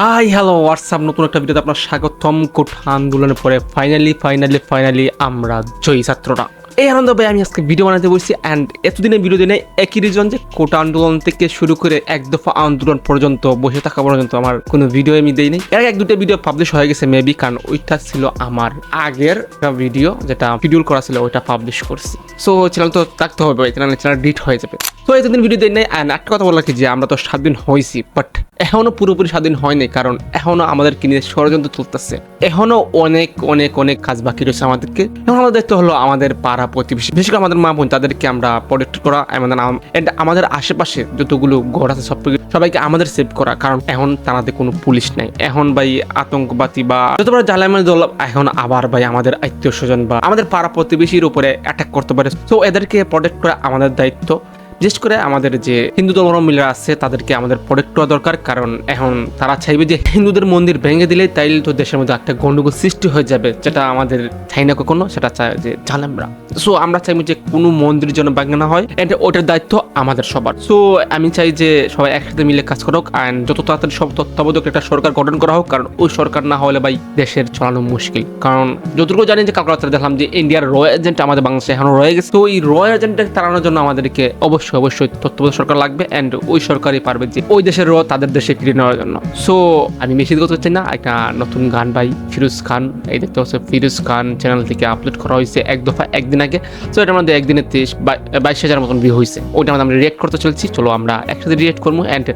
Hi hello WhatsApp, নতুন একটা ভিডিওতে আপনার স্বাগতম। কোঠা আন্দোলনের পরে ফাইনালি আমরা জয়ী ছাত্ররা। এই আনন্দ ভাই আমি আজকে ভিডিও বানাতে বলছি। অ্যান্ড এতদিনের ভিডিও দিনে একই রিজন যে কোটা আন্দোলন থেকে শুরু করে এক দফা আন্দোলন পর্যন্ত বসে থাকা পর্যন্ত আমার কোনো ভিডিও আমি দেই নাই। এর এক দুটো ভিডিও পাবলিশ হয়ে গেছে মেবি, কারণ ওইটা ছিল আমার আগের ভিডিও যেটা শিডিউল করা ছিল, ওইটা পাবলিশ করছি। সো চ্যানেল তো থাকতে হবে, চ্যানেল ডিট হয়ে যাবে। তো এতদিন ভিডিও দেই নাই। অ্যান্ড একটা কথা বলা কি যে আমরা তো স্বাধীন হয়েছি, বাট এখনো পুরোপুরি স্বাধীন হয়নি, কারণ এখনো আমাদেরকে নিয়ে ষড়যন্ত্র চলতেছে। এখনো অনেক অনেক অনেক কাজ বাকি রয়েছে আমাদেরকে। এখন আমাদের দায়িত্ব হলো আমাদের পাড়া প্রতিবেশী, বিশেষ করে আমাদের মা বোন, তাদেরকে আমরা প্রোটেক্ট করা, আমাদের আশেপাশে যতগুলো ঘর আছে সবাইকে আমাদের সেভ করা। কারণ এখন তাদের কোনো পুলিশ নাই। এখন ভাই আতঙ্কবাদী বা যত বড় জালামের দল এখন আবার ভাই আমাদের আত্মীয় স্বজন বা আমাদের পাড়া প্রতিবেশীর উপরে অ্যাটাক করতে পারে। তো এদেরকে প্রোটেক্ট করা আমাদের দায়িত্ব। বিশেষ করে আমাদের যে হিন্দু ধর্মাবলম্বীরা আছে তাদেরকে আমাদের প্রোটেক্ট করা দরকার, কারণ এখন তারা চাইবে যে হিন্দুদের মন্দির ভেঙে দিলে তাইলে তো দেশের মধ্যে একটা গন্ডগোল সৃষ্টি হয়ে যাবে, যেটা আমাদের চাই না কখনো, সেটা চায় যে জালেমরা। সো আমরা চাইবো যে কোনো মন্দির যেন ভাঙা না হয়, এন্ড ওটার দায়িত্ব আমাদের সবার। সো আমি চাই যে সবাই একসাথে মিলে কাজ করুক, অ্যান্ড যত তাড়াতাড়ি সব তত্ত্বাবধায়ক একটা সরকার গঠন করা হোক, কারণ ওই সরকার না হলে ভাই দেশের চালানো মুশকিল। কারণ যতটুকু জানি যে কালকে দেখলাম যে ইন্ডিয়ার র এজেন্ট আমাদের বাংলাদেশে এখনো রয়ে গেছে। তো এই র এজেন্টকে তাড়ানোর জন্য আমাদেরকে অবশ্যই তত্ত্বাবধায়ক সরকার লাগবে, অ্যান্ড ওই সরকারই পারবে যে ওই দেশের র তাদের দেশে ফিরিয়ে নেওয়ার জন্য। সো আমি বেশি কথা হচ্ছে না, একটা নতুন গান ভাই ফিরোজ খান, এই দেখতে হচ্ছে ফিরোজ খান চ্যানেল থেকে আপলোড করা হয়েছে এক দফা একদিন আগে। সো এটার মধ্যে একদিনে 22,000 মতন ভিউ হয়েছে। ওইটা আমাদের আমরা রিয়েক্ট করতে চলছি, চলো আমরা একসাথে রিয়েক্ট করবো। অ্যান্ড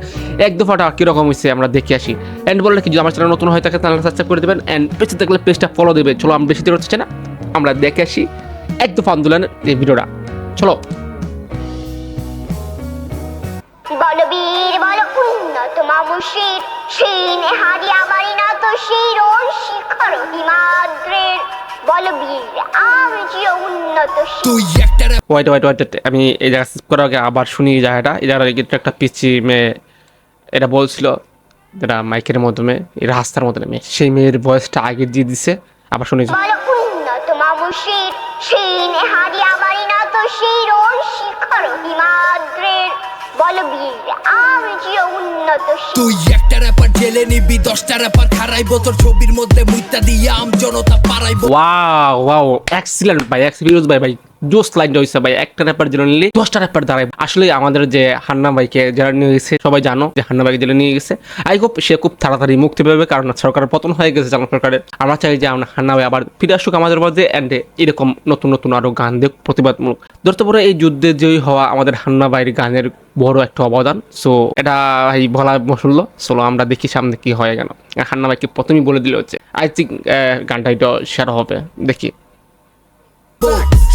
এক দফাটা কিরকম হয়েছে আমরা দেখে আসি। অ্যান্ড বললে কি যদি আমার চ্যানেল নতুন হয়ে থাকে তাহলে সাবস্ক্রাইব করে দেবেন, অ্যান্ড পেজে দেখলে পেজটা ফলো দেবে। চলো আমরা বেশি দেরি হচ্ছে না, আমরা দেখে আসি এক দফা আন্দোলনের এই ভিডিওটা। চলো। বলবীর বল উন্নত মামুষীর সিনে হারিয়া বাড়ি না তো শিরোর শিখর হিমাদ্রের বলবীর আমি যে উন্নত ওয়াইট আমি এই জায়গা স্কিপ করার আগে আবার শুনি এই জায়গাটা। এই জায়গাটা একটা পিচি মেয়ে এটা বলছিল, যেটা মাইকের মাধ্যমে এই রাস্তার মাধ্যমে মেয়ে, সেই মেয়ের ভয়েসটা আগে দিয়ে দিছে, আবার শুনি। বল উন্নত মামুষীর সিনে হারিয়া বাড়ি না তো শিরোর শিখর হিমাদ্রের বলবীর আমি যে উন্নত। তুই একটা র্যাপার জেলে নিবি, 10টা র্যাপার খারাইবো তোর ছবির মধ্যে মুইতা দিয়া আম জনতা পারাইবো। ওয়াও এক্সিলেন্ট ভাই, এক্সপিরিয়েন্স ভাই জোস লাইনটা হয়েছে ভাই। একটা র্যাপার জেলে নিলে 10টা র্যাপার দাঁড়ায়। আসলে আমাদের যে হান্না ভাইকে যারা নিয়ে গেছে সবাই জানো যে হান্না ভাইকে জেলে নিয়ে গেছে। আই হোপ সে খুব তাড়াতাড়ি মুক্তি পাবে, কারণ সরকারের পতন হয়ে গেছে জানো সরকারের। আমরা চাই যে আমরা হান্না ভাই আবার ফিরে আসুক আমাদের মধ্যে, অ্যান্ড এরকম নতুন আরো গান দেখ প্রতিবাদমূলক। ধরতে পারে এই যুদ্ধে জয়ী হওয়া আমাদের হান্না ভাইয়ের গানের বড় একটা অবদান। সো এটা ভাই বলা মশুল্য। চলো আমরা দেখি সামনে কি হয়ে গেল। হান্না ভাইকে প্রথমেই বলে দিলে হচ্ছে আই থিঙ্ক গানটা এটা শেয়ার হবে, দেখি।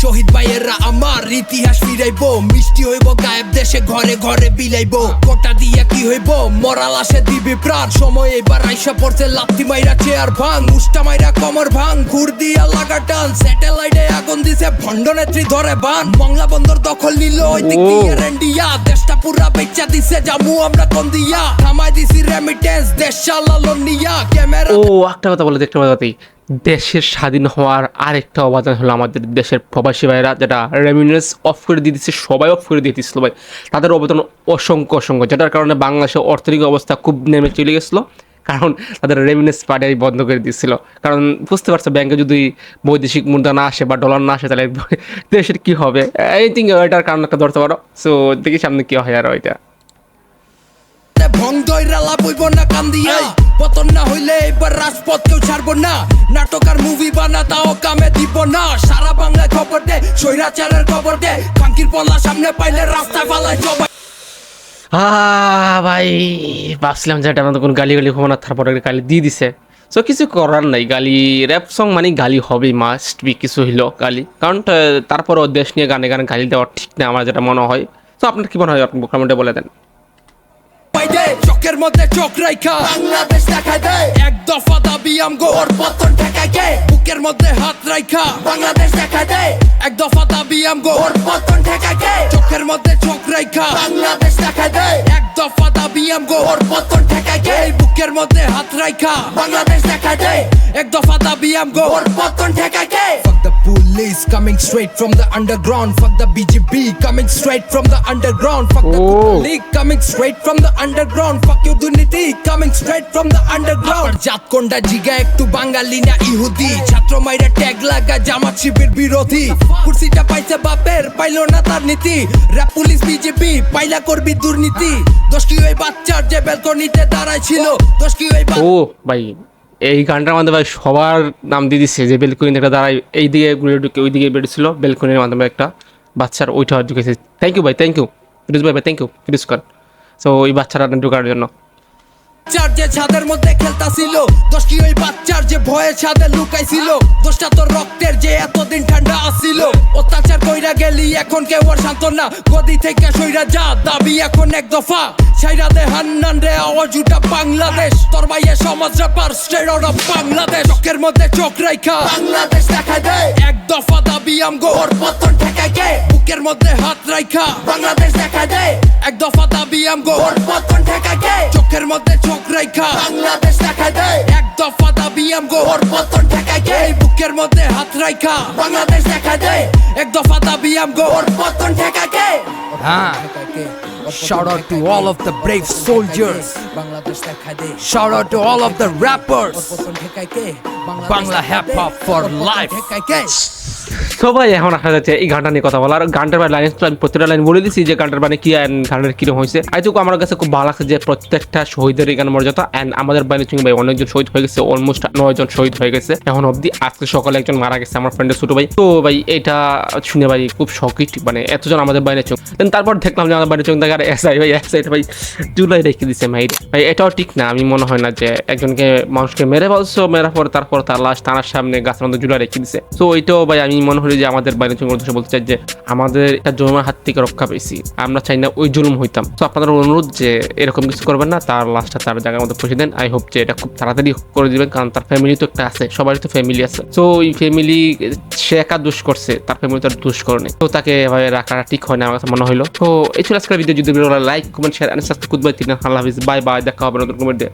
শহীদ ভাইয়েরা আমার ইতিহাস ফিরাইবো, মিষ্টি হইব গায়েব দেশে ঘরে ঘরে বিলাইবো। কোটা দিয়া কি হইব মরাল আসে দিবি প্রাণ, সময় এবার আইসা পড়ছে লাথি মাইরা চেয়ার ভাঙ, মুষ্টা মাইরা কমর ভাঙ, ঘুর দিয়া লাগা টান, স্যাটেলাইটে আগুন দিছে ভণ্ড নেত্রী ধরে বান, মংলা বন্দর দখল নিল ওই দিক দিয়ে ইন্ডিয়া, দেশটা পুরা বেচা দিছে জামু আমরা কোন দিয়া, থামাই দিছি রেমিটেন্স দেশ চালালো নিয়া ক্যামেরা। একটা কথা বলে দেখতে পাচ্ছি, দেশের স্বাধীন হওয়ার আরেকটা অবদান হলো আমাদের দেশের প্রবাসী ভাইরা, যেটা রেমিটেন্স অফ করে দিয়ে দিচ্ছে, সবাই অফ করে দিয়ে দিচ্ছিল ভাই। তাদের অবদান অসংখ্য, যেটার কারণে বাংলাদেশের অর্থনৈতিক অবস্থা খুব নেমে চলে গেছিলো, কারণ তাদের রেমিটেন্স পাঠিয়ে বন্ধ করে দিচ্ছিল। কারণ বুঝতে পারছো ব্যাংকে যদি বৈদেশিক মুদ্রা না আসে বা ডলার না আসে তাহলে দেশের কি হবে। আই থিঙ্ক এটার কারণ একটা ধরতে পারো। সো দেখি সামনে কি হয় আর ওইটা। পতন না হইলে এবার রাজপথ কেউ ছাড়বো না, নাটক আর মুভি বানা তাও কামে দিব না, সারা বাংলায় খবর দে স্বৈরাচারের খবর দে, ফাঙ্কির পল্লা সামনে পাইলে রাস্তায় ফালায় জবাই। ভাই ভাবছিলাম যে এটা আমাদের কোনো গালি হবো না, তারপরে গালি দিয়ে দিছে। সো কিছু করার নাই, গালি র্যাপ সং মানে গালি হবেই, মাস্ট বি কিছু হইলো গালি, কারণ তারপরও দেশ নিয়ে গানে গালি দেওয়া ঠিক না আমার যেটা মনে হয়। তো আপনার কি মনে হয় আপনি কমেন্টে বলে দেন। চোখের মধ্যে চোখ রাইখা বাংলাদেশ দেখায় দে, এক দফা দাবি আমগো ওর পতন ঠেকায় গে, বুকের মধ্যে হাত রাইখা বাংলাদেশ দেখায় দে, এক দফা দাবি আমগো ওর পতন ঠেকায় গে, চোখের মধ্যে চোখ রাইখা বাংলাদেশ দেখায় দে, এক দফা দাবি আমগো ওর পতন ঠেকায় গে, বুকের মধ্যে হাত রাইখা বাংলাদেশ দেখায় দে, এক দফা দাবি আমগো ওর পতন ঠেকায় গে। Fuck the police coming straight from the underground, fuck the BJP coming straight from the underground, fuck the league coming straight from the underground. underground. Fuck you দুর্নীতি coming straight from the underground. জাত কোনটা জিগা একটু বাঙালি না ইহুদি, ছাত্র মাইরা tag লাগা জামাত শিবির বিরোধী। কুর্সিটা পাইছে বাপের পাইলো না তার নীতি, র‍্যাপ পুলিশ বিজেপি পাইলা করবি দুর্নীতি। দোষ কি ওই বাচ্চার যে বেলকনিতে দাঁড়ায় ছিল, দোষ কি ওই ও ভাই এই গানটার মধ্যে ভাই সবার নাম দিয়ে দিচ্ছে, যে বেলকনি একটা দাঁড়ায় এই দিকে ঘুরে ঢুকে ওই দিকে বেরিয়েছিল, বেলকনির মাধ্যমে একটা বাচ্চার ওইটা ঢুকেছে। থ্যাংক ইউ ভাই, থ্যাংক ইউ ফিরোজ ভাই, thank you Firoz Khan. So ওই বাচ্চারা ঢোকার জন্য বাচ্চার যে ছাদের মধ্যে খেলতাছিল, দোষ কি ওই বাচ্চার যে ভয়ে ছাদে লুকাইছিল। দোষটা তোর রক্তের যে এতদিন ঠান্ডা আসছিল, অত্যাচার কইরা গেলি এখন কেউ আর শান্ত না। গদি থেকে সইরা যা, দাবি এখন এক দফা। ছাইরা দে হান্নান রে আওয়াজ উঠা বাংলাদেশ, তোর ভাইয়ের সমাজ rapper straight out of Bangladesh. চোখের মধ্যে চোখ রাইখা বাংলাদেশ দেখায় দে, এক দফা দাবি আমগো ওর পতন ঠেকায় কে। বুকের মধ্যে হাত রাইখা বাংলাদেশ দেখায় দে, এক দফা দাবি আমগো ওর পতন ঠেকায় কে। চোখের মধ্যে চোখ রাইখা বাংলাদেশ দেখায় দে, এক দফা দাবি আমগো ওর পতন ঠেকায় কে। বুকের মধ্যে হাত রাইখা বাংলাদেশ দেখায় দে, এক দফা দাবি আমগো ওর পতন ঠেকায় কে। Shout out to all of the brave soldiers. Shout out to all of the rappers. Bangla hip hop for life. সবাই এখন আসা যাচ্ছে এই গানটা নিয়ে কথা বলা। আর গানটার লাইন আমি প্রত্যেকটা লাইন বলে দিচ্ছি যে গানটার মানে কি অ্যান্ড গানটার কিরকম হয়েছে। আইটুকু আমার কাছে খুব ভালো লাগছে যে প্রত্যেকটা শহীদের এখানে মর্যাদা। অ্যান্ড আমাদের বাইরে চুঙ্গি ভাই অনেকজন শহীদ হয়ে গেছে, অলমোস্ট 9 জন শহীদ হয়ে গেছে এখন অব্দি। আজকে সকালে একজন মারা গেছে আমার ফ্রেন্ডের ছোট ভাই। তো ভাই এটা শুনে ভাই খুব শকিট, মানে এতজন আমাদের বাইরে চুং। দেন তারপর দেখলাম যে আমাদের বাইরে চুং থাকে আর এসআই ভাই, এসআই ভাই জুলাই রেখে দিচ্ছে ভাই। ভাই এটাও ঠিক না, আমি মনে হয় না যে একজনকে মানুষকে মেরে বলছো, মেরা পরে তারপর তার লাশ থানার সামনে গাছের মধ্যে জুলাই রেখে দিচ্ছে। তো ওইটাও ভাই আমি মনে হলো যে আমাদের বাইরে চুঙ্গি বলতে চাই যে আমাদের একটা জুলুমের হাত থেকে রক্ষা পেয়েছি, আমরা চাই না ওই জুলুম হইতাম। তো আপনাদের অনুরোধ যে এরকম কিছু করবেন না, তার লাশটা তার জায়গার মধ্যে পৌঁছে দেন। আই হোপ যে এটা খুব তাড়াতাড়ি করে দিবেন, কারণ তার ফ্যামিলি তো একটা আছে, সবারই তো ফ্যামিলি আছে। তো ওই ফ্যামিলি সে একা দোষ করছে, তার ফ্যামিলি তার দোষ করেনি, তো তাকে এভাবে রাখাটা ঠিক হয় না আমার কাছে মনে হলো। তো এই ছিল আজকের ভিডিও। যদি like comment share and subscribe করতে পারেন। আল্লাহ হাফিজ, বাই বাই, দেখা হবে নতুন কমেন্টে।